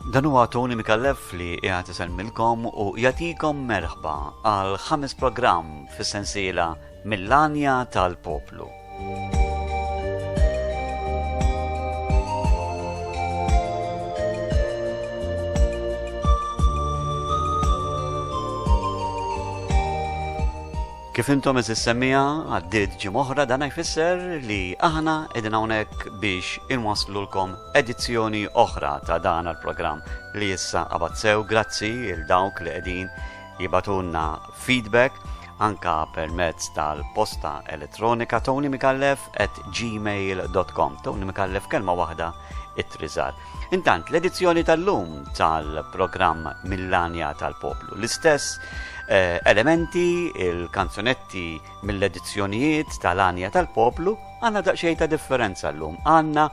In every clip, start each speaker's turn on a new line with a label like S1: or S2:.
S1: Dan huwa Tony Micallef li qiegħed isellmilkom u jagħtikom merħba għal ħames programm fis-sensiela Mill-Għanja Tal-Poplu. Kif intom is-semmija għaddiet ġim oħra dan jfisser li aħna qegħdin hawnhekk biex inwasslulkom edizzjoni oħra ta' dan il-programm li issa qabadsew grazzi il dawk li qegħdin jibatulna feedback anka permezz tal-posta elettronika tonymicallef@gmail.com. Tony Micallef kelma waħda it-triżar. Intant l-edizzjoni tal-lum tal-programm Mill-Għanja Tal-Poplu l-istess elementi, il-kanzunetti mill-edizzjonijiet tal-Għanja Tal-Poplu għandna daqsxejn ta' differenza llum. Għandna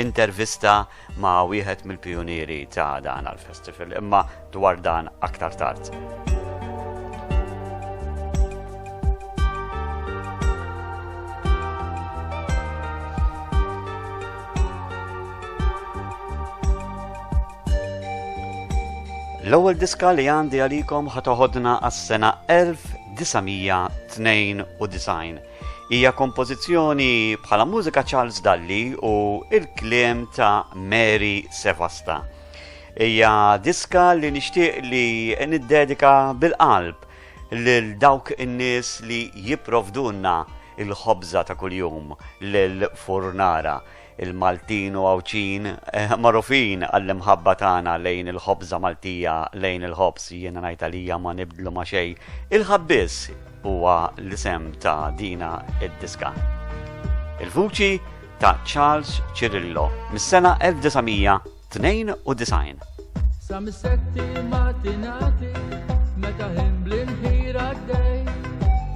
S1: intervista ma' wieħed mill-pjunieri ta' dan għall-festival, imma dwar dan aktar tard. L-ewwel diska li għandi għalikom ħatoħodna għas-sena 1992. Hija kompożizzjoni bħala mużika Charles Dalli u il-kliem ta' Mary Sevasta. Hija diska li nixtieq li niddedika bil-qalb lil dawk in-nies li jipprovdulna il-ħobża ta' kuljum lill-furnara. Il-Maltin u Għawċin marufin għall-imħabba tagħna lejn il-ħobża Maltija lejn il-ħobż jiena ngħid għalija ma nibdlu ma' xejn. Il-ħabbiż huwa l-isem ta' dina id-diska. Il-vuċi ta' Charles Cirillo mis-sena 1992.
S2: Sa mis-setti matinati meta ħimbli l-ħira d-dej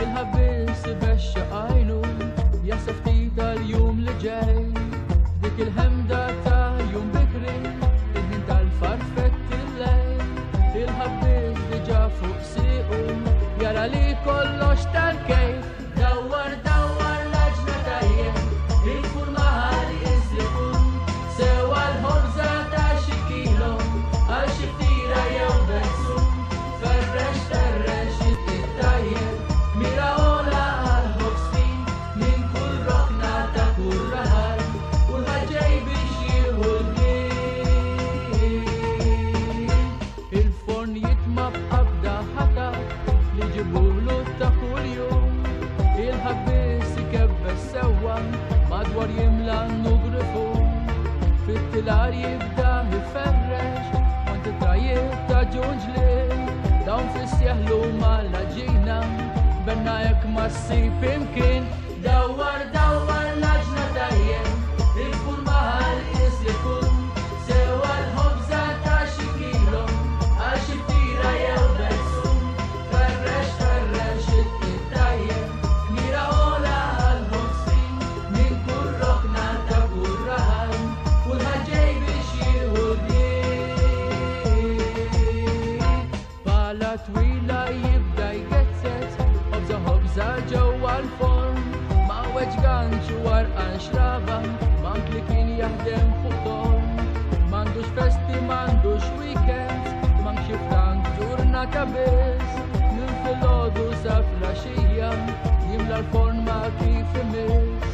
S2: il-ħabbiż ibexxa għajnu jasef ftit tal-jum li ġej. Dik il-ħemda ta' jum bikri, il-ħin tal-farfett il-lejl, il-ħabbiż diġà fuq siequ, jara li kollox tal-kejf. Dawwar l-aġna tajjeb, il-furma ħalli jisrikun, sewa l-ħobża ta' xi kilo, għal xi ftira jew bezzum, ferrex it-tajjeb, mira ola għal-ħobż fin, minn kull rokna ta' kull raħal. Il-forn jitma b'qabda ħata li ġibulu ta' kuljum. Il-ħabbiż ikebbes sewwa madwar jimla n-nugrifu. Fit-tilar jibda iferrex kwantitajiet ta' ġunġli. Dawn fis-sjeħlu mal-ġina benna jekk ma ssib imkien. Dawwar l-aġna tajjeb, il-furma ħalli jisrikun, sewa l-ħobża ta' xi kilo, għal xi ftira jew bezzum, ferrex it-tajjeb, mira ola għal-ħobż fin, minn kull rokna ta' kull raħal, kulħadd ġej biex jieħu l-jien. Bala twila jibda jgezzet, ħobża ġewwa l-forn, ma' weġganċ u warqan xraba, bank li kien jaħdem fuq torn. M'għandux festi, m'għandux weekends, mank xi frank ġurnata biss. Minn filgħodu sa flaxija jimla l-forn ma' kif imiss.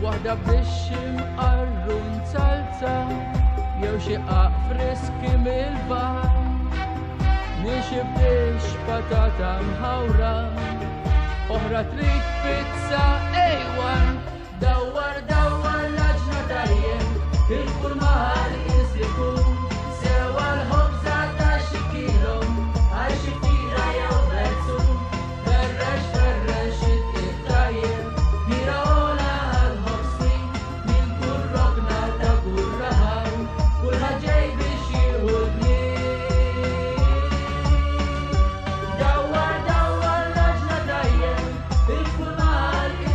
S2: Waħda b'dixxi mqarru nsalza jew xi qaq friski mill-baħar. Min xi bdix patata mħawra, oħra trid pizza ejwan. Dawwar l-aġna tajjeb, il-furma ħalli jisrikun, sewa l-ħobża ta' xi kilo, għal xi ftira jew bezzum, ferrex it-tajjeb, mira ola għal-ħobż fin, minn kull rokna ta' kull raħal, kulħadd ġej biex jieħu l-jien. Dawwar l-aġna tajjeb, il-furma ħalli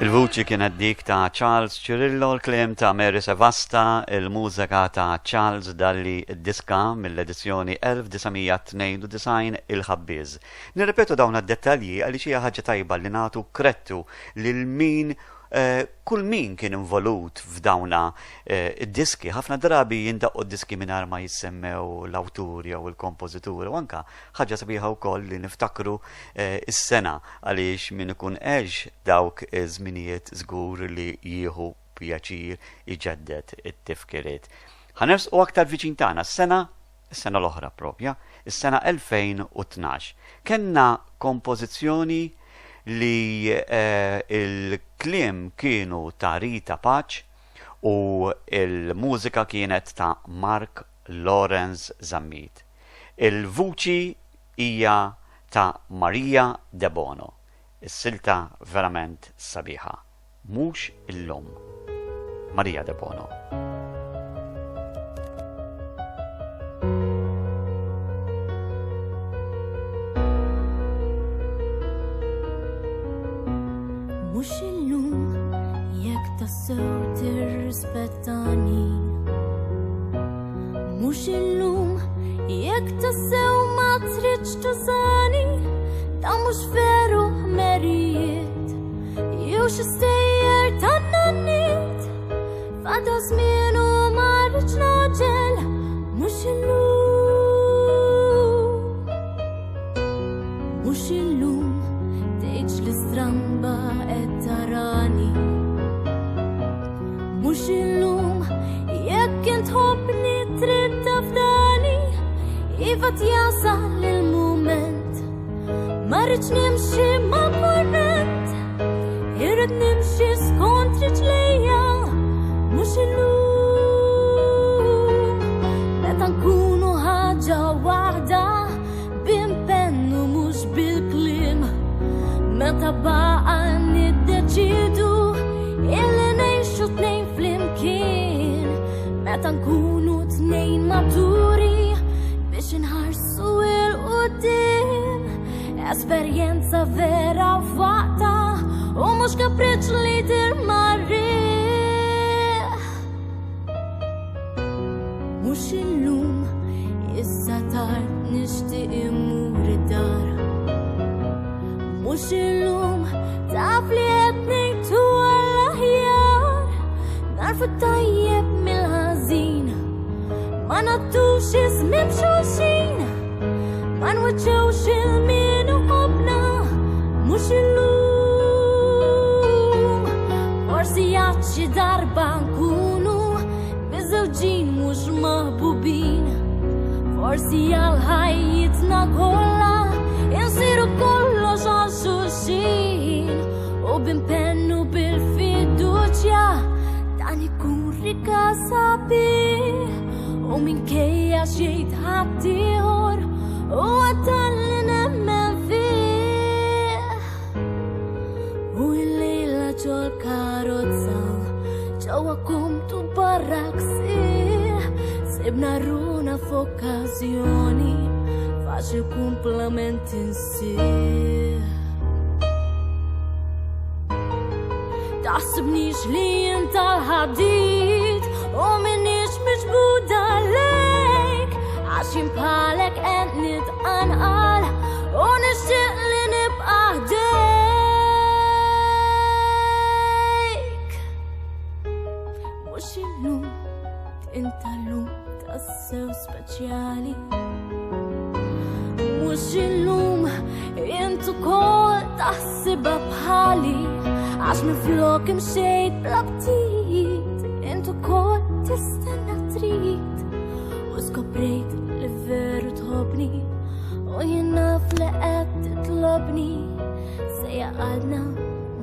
S1: Il-vuċi kienet dik ta' Charles Cirillo, l-kliem ta' Mary Sevasta, il-mużika ta' Charles Dalli, id-diska mill-edizzjoni 1992 Il-ħabbiż. Nirrepetu dawn id-dettalji għaliex hija ħaġa tajba li nagħtu krettu lil min kull min kien involut f'dawna id-diski. Ħafna drabi jindaqqu d-diski mingħajr ma jissemmew l-awtur jew il-kompożitur, u anke ħaġa sabiħa wkoll li niftakru is-sena għaliex min ikun dawk iż-żminijiet żgur li jieħu pjaċir iġeddet it-tifkiriet. Ħanersqu aktar viċin tagħna is-sena l-oħra propja, is-sena 2012. Kenna kompożizzjoni li il-kliem kienu ta' Rita Paċ u il-mużika kienet ta' Mark Lawrence Zammit. Il-vuċi hija ta' Maria De Bono. Is-silta verament sabiħa. Mhux illum. Maria De Bono.
S3: Mux illum jekk tassew tirrispettani. Mux illum jekk tassew ma tridx tużani. Ta' mux veru ħmerijiet jew xi stejjer ta' nannit. Fada żmien u ma rridx naġel. Mux illum tgħidx l-istramba qed tarani. Mux illum jekk int ħobbni trid tafdani. Iva jasal il-mument ma rridx nimxi ma' korrent. Irrid nimxi skont riġlejja. Mux illum meta nkunu ħaġa waħda b'impennu mhux bil-kliem. Meta baqa niddeċidu illi ngħixu tnejn flimkien. Meta nkunu tnejn maturi biex inħarsu il-qudiem. Esperjenza vera f'waqta u mhux kapriċċ li tirmarrih. Mhux illum issa tard nixtieq imur id-dar. Mux illum taf li qed ngħidu għall-aħjar. Narfu tajjeb mill-ħażin ma nagħtux ism b'xulxin. Ma nwiċċewx il-min u ħobna. Mux illum forsi għad xi darba nkunu miżewġin mhux maħbubin. Forsi għal ħajjitna kollha insiru kollox għal xulxin. U b'impennu bil-fiduċja dan ikun rika sabiħ. U minkejja xejn ħadd ieħor huwa dan li nemmen fih. U l-lejla ġol karozza ġewwa kumtu barra ksieħ. Sibna runa f'okkażjoni faċli kumplament insih. Taħsibniex li inta l-ħadid u minniex miġbuda lejk. Għax jimpalek qed nitqanqal u nixtieq li nibqa' ħdejk. Mhux illum inta llum tassew speċjali. Mux illum intu kol taħsiba bħali. Għax minflok imxejt bla btit. Intu kol tistenna trid. U skoprejt li veru tħobni. U jien naf li qed titlobni. Se jaqadna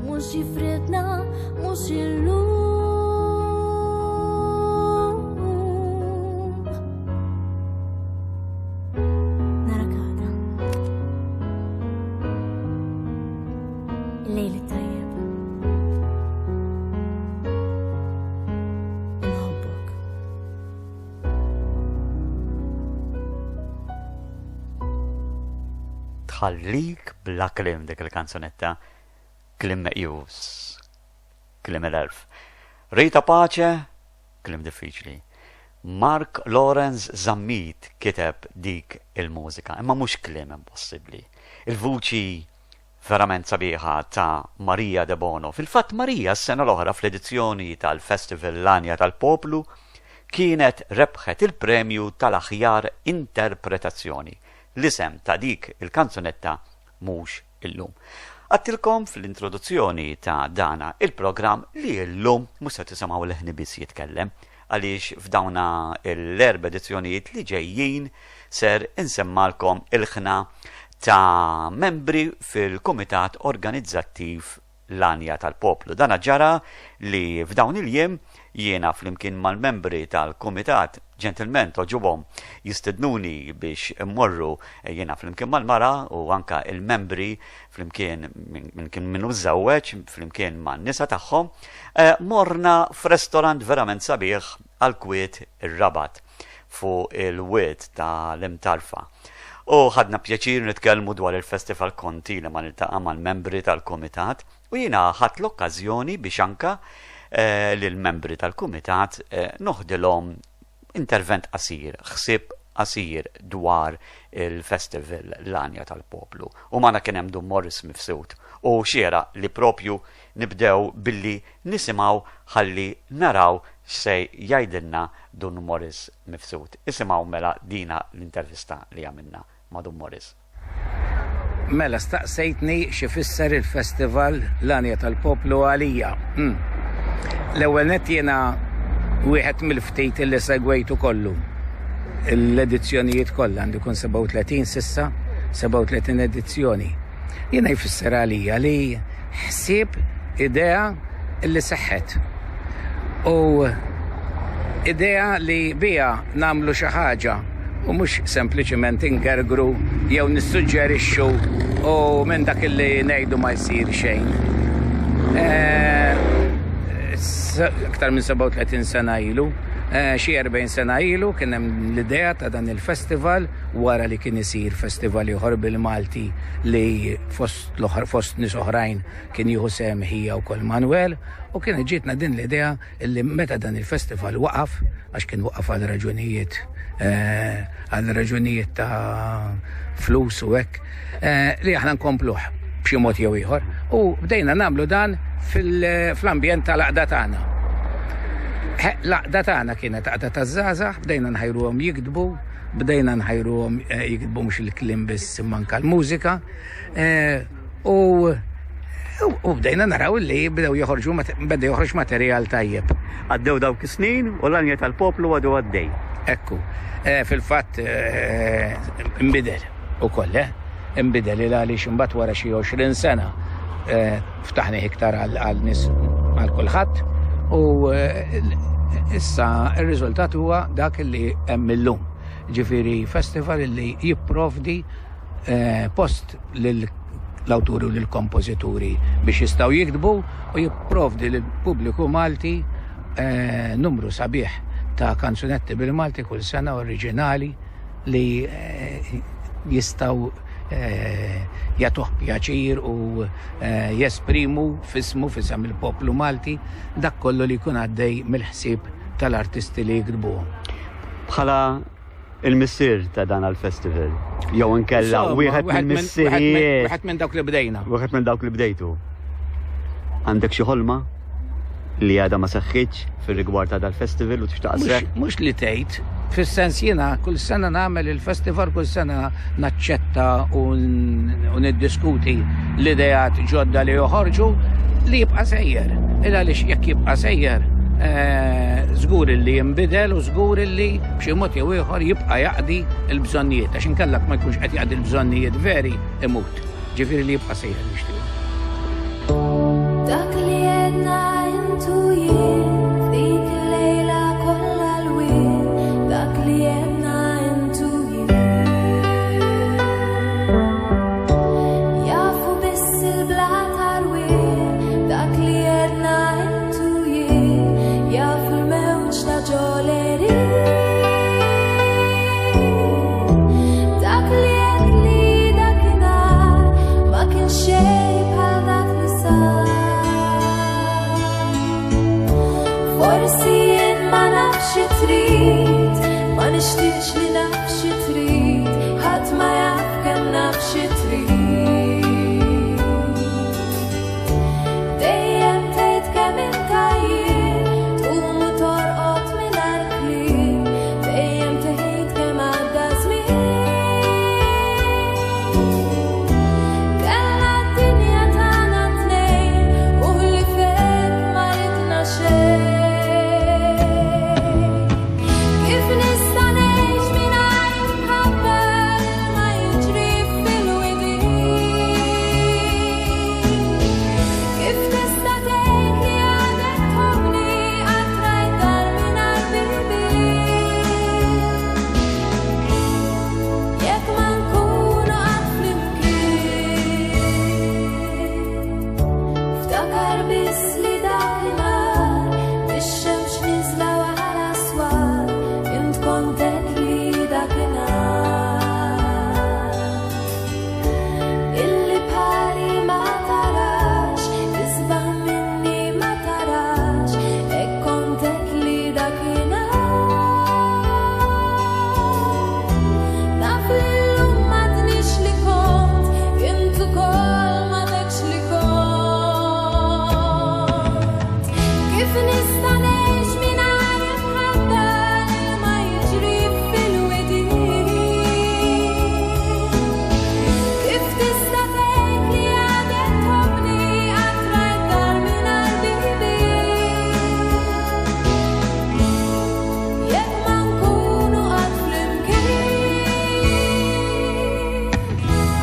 S3: mux jifridna mux illum. الليل الطيب نحبك.
S1: Tħallik bla klim dik il-kanzonetta, klim meqjus. klim il-elf. Rita Pace, klim diffiċli. Mark Lawrence Zammit kiteb dik il-mużika, imma mhux kliem impossibbli. Il-vuċi verament sabiħa ta' Marija De Bono. Fil-fatt Marija s-sena l-oħra fl-edizzjoni tal-Festival L-Għanja Tal-Poplu kienet rebħet il-premju tal-aħjar interpretazzjoni. L-isem ta' dik il-kanzunetta mhux illum. Għattilkom fl-introduzzjoni ta' dana il-programm li illum mhux se tisimgħu leħni biss jitkellem, għaliex f'dawna l-erba' edizzjonijiet li ġejjin ser insemmalkom il-ħna ta' membri fil-Kumitat Organizzattiv L-Għanja Tal-Poplu. Dana ġara li f'dawn il-jiem jiena flimkien mal-membri tal-Kumitat ġentilment oġubhom jistednuni biex immorru jiena flimkien mal-mara u anka il-membri flimkien minnu żewweġ flimkien man-nisa tagħhom morna f'restorant verament sabiħ għal-kwiet ir-Rabat fuq il-wied tal-Imtarfa. U ħadna pjaċir nitkellmu dwar il-Festival Konti li ma niltaqa' mal-membri tal-Kumitat u jiena ħadd l-okkażjoni biex anka lill-membri tal-Kumitat noħdilhom intervent qasir, ħsieb qasir dwar il-Festival L-Għanja Tal-Poplu. U magħna kien hemm Dun Morris mifsud u xiera li propju nibdew billi nisimgħu ħalli naraw x'se jgħidilna Dun Morris mifsud. Isimgħu mela dina l-intervista li għamilna ma' Dun Morris.
S4: Mela staqsejtni x'ifisser il-Festival L-Għanja Tal-Poplu għalija. L-ewwel nett jiena wieħed mill-ftit li segwejtu kollu. L-edizzjonijiet kollha għandu jkun 37 sissa, 37 edizzjoni. Jiena jfisser għalija li ħsieb idea li seħħet. U idea li biha nagħmlu xi ħaġa u mhux sempliċement ingergru jew nissuġġerixxu u minn dak li ngħidu ma jsir xejn. Aktar minn 37 sena ilu, xi 40 sena ilu kien hemm l-idea ta' dan il-festival wara li kien isir festival ieħor bil-Malti li fost nies oħrajn kien jieħu sehem ħija wkoll Manwel u kien ġietna din l-idea li meta dan il-festival waqaf għax kien waqaf għal raġunijiet ta' flus u hekk li aħna nkompluh b'xi mod jew ieħor u bdejna nagħmlu dan fl-ambjent tal-aqda tagħna. L-aqda tagħna kienet aqda taż-żgħażagħ, bdejna nħajruhom jikdbu, bdejna nħajruhom jikdbu mhux il-kliem biss manka l-mużika u bdejna naraw li bdew joħroġ materjal tajjeb.
S1: Għaddew dawk is-snin u L-Għanja Tal-Poplu għadu għaddej.
S4: Ekku, fil-fatt imbidel ukoll, imbidel il għaliex imbagħad wara xi 20 sena ftaħni iktar għal-nies għal kulħadd u issa ir-riżultat huwa dak li hemm illum. Ġifieri festival li jipprovdi post lill-awturi u lill-kompożituri biex jistgħu jiktbu u jipprovdi lill-pubbliku Malti numru sabiħ ta' kanzunetti bil-Malti kull sena oriġinali li jistgħu jagħtuh pjaċir u jesprimu fisem il-poplu Malti dak kollu li jkun għaddej mill-ħsieb tal-artisti li jikdbuhom.
S1: Bħala il-missier ta' dan għal-festival, jew inkella wieħed mill-missierijiet.
S4: Wieħed minn dawk li bdejna.
S1: Wieħed minn dawk li bdejtu. Għandek xi ħolma li għadha ma seħħitx fir-rigward ta' dal-festival u tixtaq seħħ?
S4: Mhux li tgħid. Fis-sens jiena kull sena nagħmel il-festival, kull sena naċċetta u niddiskuti l-idejat ġodda li joħorġu li jibqa' sejjer. Għaliex jekk jibqa' sejjer żgur li jinbidel u żgur li b'xi mod jew ieħor jibqa' jaqdi l-bżonnijiet għax inkellek ma jkunx qed jaqdi l-bżonnijiet veri imut. Ġifieri li jibqa' sejjer nixtieq.
S3: Dak li għedna intu jien dik il-lejla kollha l-wien, dak li għedna intu jien. Jafu biss il-blat arwien, dak li għedna intu jien, jafu l-mewġ ta' ġoleri. Dak li għed li dakinhar ma kien xejn bħal dak li sar. Forsi jien ma nafx xi trid, ma nixtieqx li naf xi trid, ħadd ma jaf kemm naf xi trid. Dejjem tgħid kemm inta jien, tqum u torqod mingħajr kliem, dejjem tgħid kemm għadda żmien. Kellha d-dinja tagħna tnejn u li fejn ma ridna xejn. Kif nista' ngħix mingħajr mħabbel ma jiġri fil-widin? Kif tista' tgħid li għadek tħobbni għad trajt dar mingħajr bibien? Jekk ma nkunu qatt flimkien. Ftakar biss li dakinhar bix-xemx niżla wara swar, int kontet li dakinhar. Illi bħali ma tarax, isbaħ minni ma tarax, hekk kontet li dakinhar. Naf li llum m'għadniex li kont, int ukoll m'għadekx li kont. Kif nista' ngħix mingħajr mħabbel ma jiġri fil-widin? Kif tista' tgħid li għadek tħobbni għad trajt dar mingħajr bibien? Jekk ma nkunu qatt flimkien.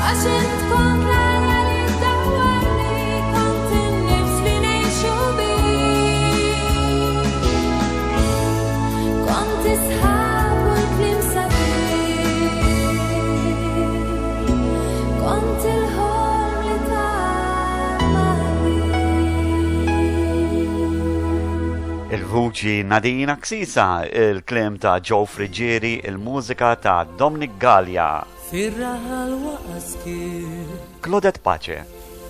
S3: Għax int kont l-ara li ddawwarni, kont in-nifs li ngħixu bih. Kont isħab u l-kliem sabiħ, kont il-ħolm li tagħmel.
S1: Il-vuċi Nadina Ksisa, il-klem ta' Joe Frigieri, il-mużika ta' Dominic Gallia,
S2: Fir-raħal waqaskir,
S1: Claudette Pace,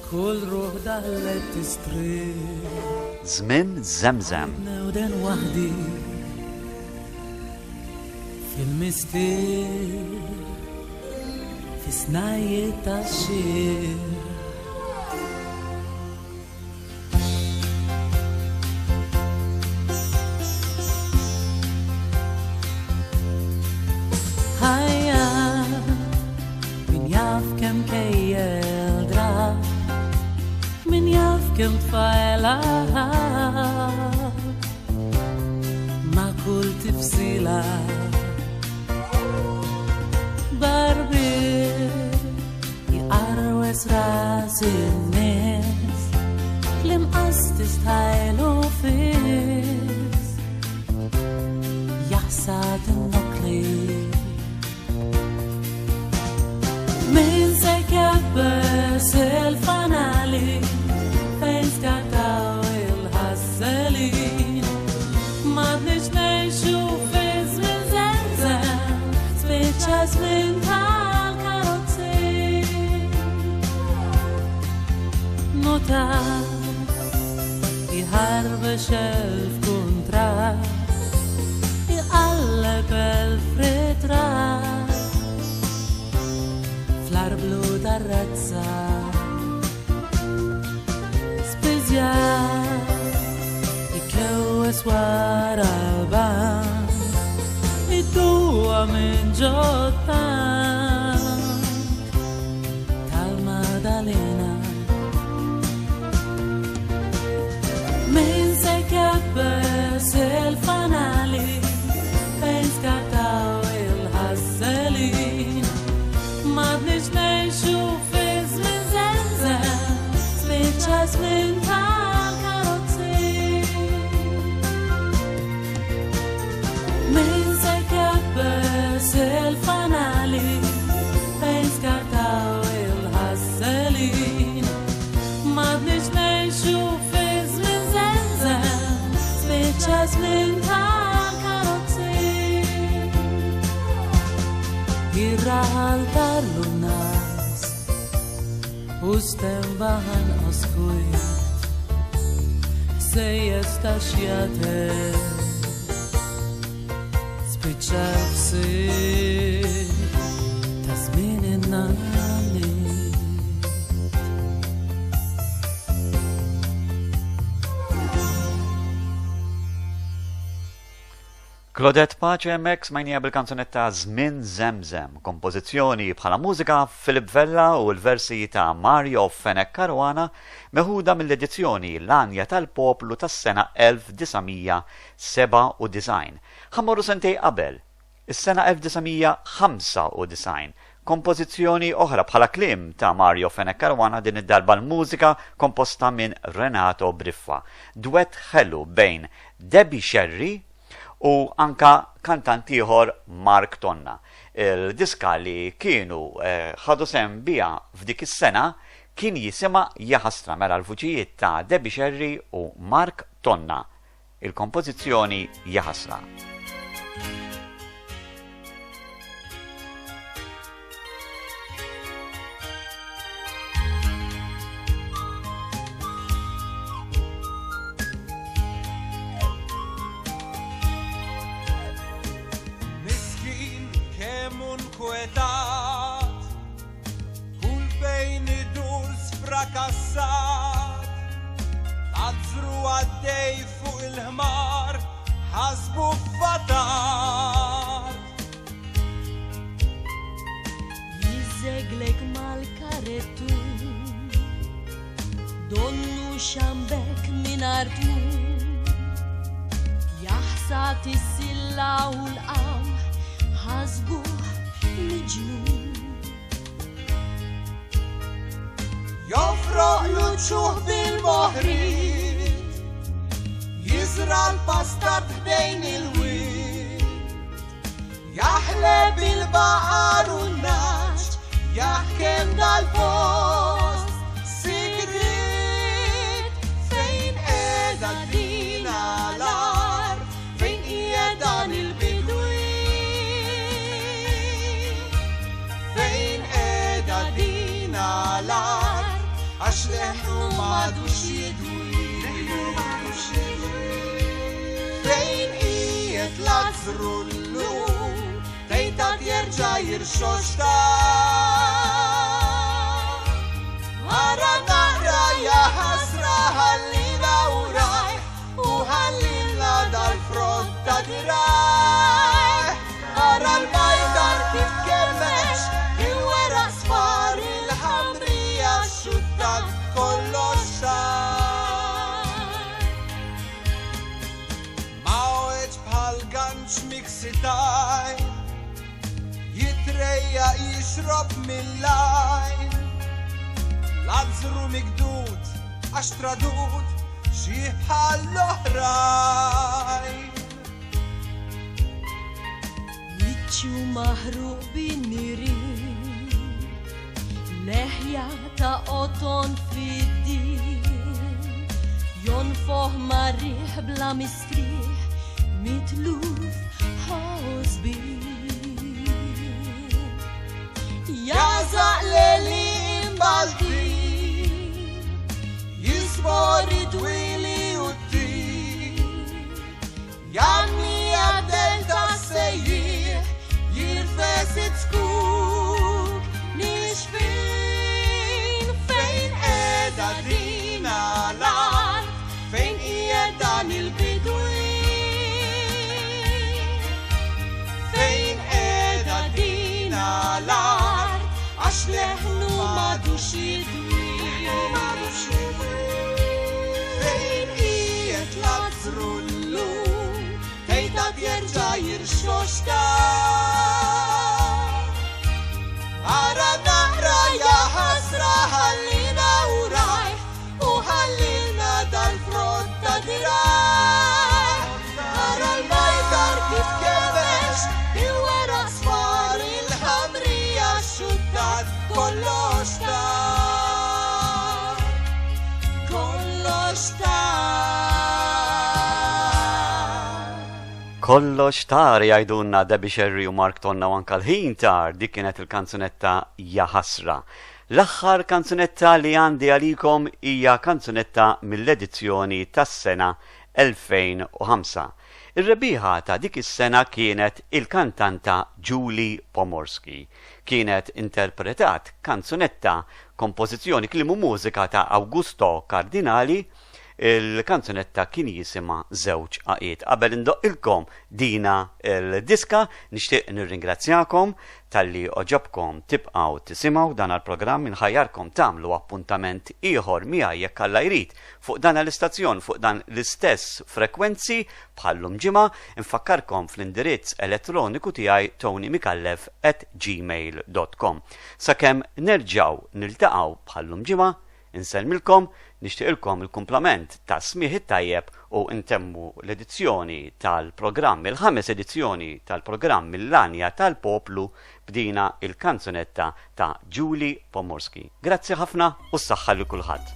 S2: kull ruħ daħlet tistri,
S1: Żmien Zemzem,
S2: Nawden waħdi fil-mistir, fis-snajjiet tax-xir. Ħajja, min jaf kemm kejjel drab, min jaf kemm tfajla ma' kull tifsila. Barbir jqarwes ras in-nies li mqas tistħajlu fis, jaħsad in-nokli. Min se jkabbes il-fanali fejn skataw il-ħasselin, m'għadniex ngħixu fi żmien Zemzem, spiċċa żmien tal-karozzi. Notat jħarbex elf kuntrast, jqalleb elf ritrat fl-arblu dar-razza. Spiżjat jikkewwes wara l-bank, idduwa minn ġoddank tal-Madalena. Min se jkabbes il-fanali fejn skataw il-ħasselin, m'għadniex ngħixu fi żmien Zemzem, spiċċa żmien tal-karozzi. Min se jkabbes il-fanali fejn skataw il-ħasselin, m'għadniex ngħixu fi żmien Zemzem, spiċċa żmien tal-karozzi. Ir-raħal tal-lunas u stembaħan oskwit, sejjes ta' xjater spiċċa f'sir ta' żmien innani.
S1: Claudette Pace hemmhekk smajnija bil-kanzunetta Żmien Zemzem, kompożizzjoni bħala mużika Filip Vella u l-versi ta' Mario Fenek Caruana meħuda mill-edizzjoni L-Għanja Tal-Poplu tas-sena 1997. Ħammorru sentej qabel, is-sena 1995, kompożizzjoni oħra bħala kliem ta' Mario Fenek Caruana din id-darba l-mużika komposta minn Renato Briffa. Duett ħellu bejn Debbie Sherry u anka kantant ieħor Mark Tonna. Il-diska li kienu ħadu sem bija f'dik is-sena kien jisima Jaħasra mela l-vuċijiet ta' Debbie Sherry u Mark Tonna. Il-kompożizzjoni Jaħasra.
S5: Kull bejn idur sfrakassat, tazzru għaddej fuq il-ħmar, ħasbu f'fatat.
S2: Jizzeglek mal-karettu, donnu xambek min artu, jaħsat is-silla u l-qam, ħasbu miġnun.
S5: Jofroq l-ċuħ bil-moħrit, jizra l-pastat bejn il-wit, jaħleb il-baqar u n-naċ, jaħkem dal-post sigrit. Fejn edha dina l-ar, fejn qiegħdan il-bidwi, l-ar, għax leħnu madux jidwi. Fejn ijiet l-azzru l-lum, tejtat jerġa jirxoxta. Ara naqra jaħasra ħallina u raj, u ħallina dal-front ta' diraj. Ara l-majdan kif kemmex, il-wera sfar il-ħamrija xuttat kollox xar. Maweġ bħal ganċ miksitaj, jitrejja jixrob mill-lajn, l-azzru migdud għax tradud xie bħal l-oħrajn.
S2: Wiċċu maħruq bin-niri, leħja ta' qoton fid-din, jonfoħ marriħ bla mistriħ, mitluf ħosbin. Jazaq leli imbaldin, jisbori dwili u t-tin, janni għaddel ta' sejjih, jirfes it-skuk, nixfin. Fejn edha dina l-art, fejn qiegħdan il-bidwi. Fejn edha dina l-art, għax leħnu madux jidwi. Fejn qiegħed l-azzru l-lum, tejtat jerġa' jirxoxta. Ara naqra jaħasra ħallina u rajħ, u ħallina dal-front ta' diraj. Ara l-majdar kif kemmex, il-wera sfar il-ħamrija xuttat kollox tar. Kollox tar.
S1: Kollox tar jgħidulna Debbie Sherry u Mark Tonna u anka l-ħin tar dik kienet il-kanzunetta Jaħasra. L-aħħar kanzunetta li għandi għalikom hija kanzunetta mill-edizzjoni tas-sena 2005. Ir-rebbieħa ta' dik is-sena kienet il-kantanta Julie Pomorski. Kienet interpretat kanzunetta kompożizzjoni kliem u mużika ta' Augusto Cardinali. Il-kanzunetta kien jisimha Żewġ Għaqiet. Qabel indoqqilkom dina il-diska, nixtieq nirringrazzjakom talli oġobkom tibqgħu tisimgħu dan il-programm, inħajjarkom tagħmlu appuntament ieħor miegħi jekk Alla jrid fuq dan l-istazzjon fuq dan l-istess frekwenzi bħallum ġimgħa, infakkarkom fl-indirizz elettroniku tiegħi tonymicallef@gmail.com. Sakemm nerġgħu niltaqgħu bħallum ġimgħa, insellmilkom, nixtieqilkom il-kumplament ta' smieħ it-tajjeb u intemmu l-edizzjoni tal-programm, il-ħames edizzjoni tal-programm Mill-Għanja Tal-Poplu bdina il-kanzunetta ta' Julie Pomorski. Grazzi ħafna u s-saħħa li kulħadd.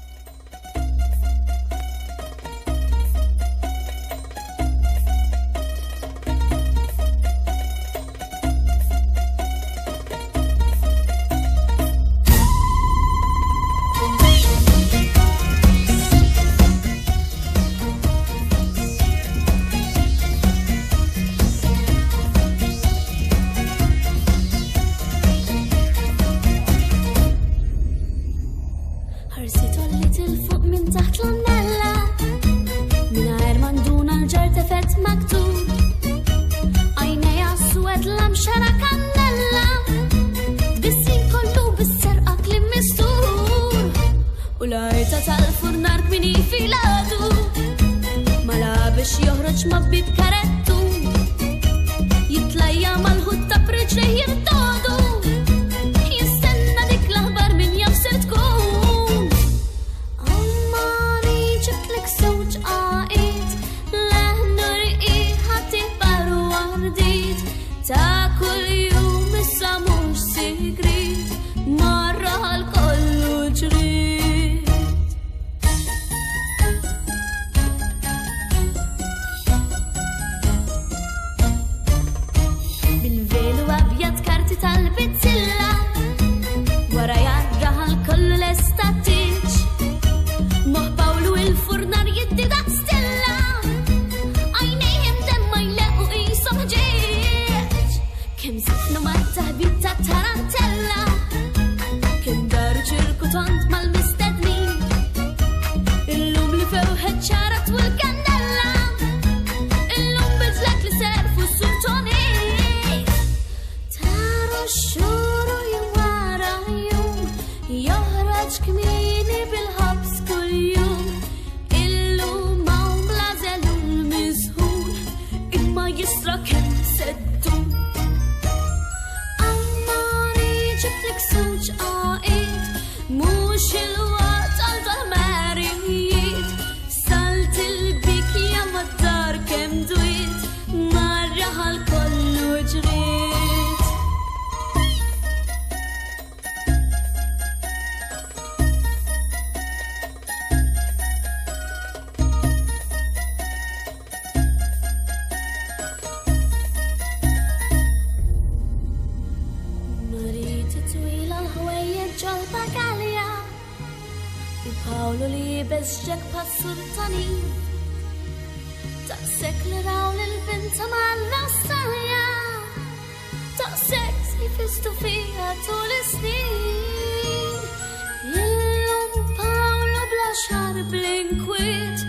S3: Blinkwit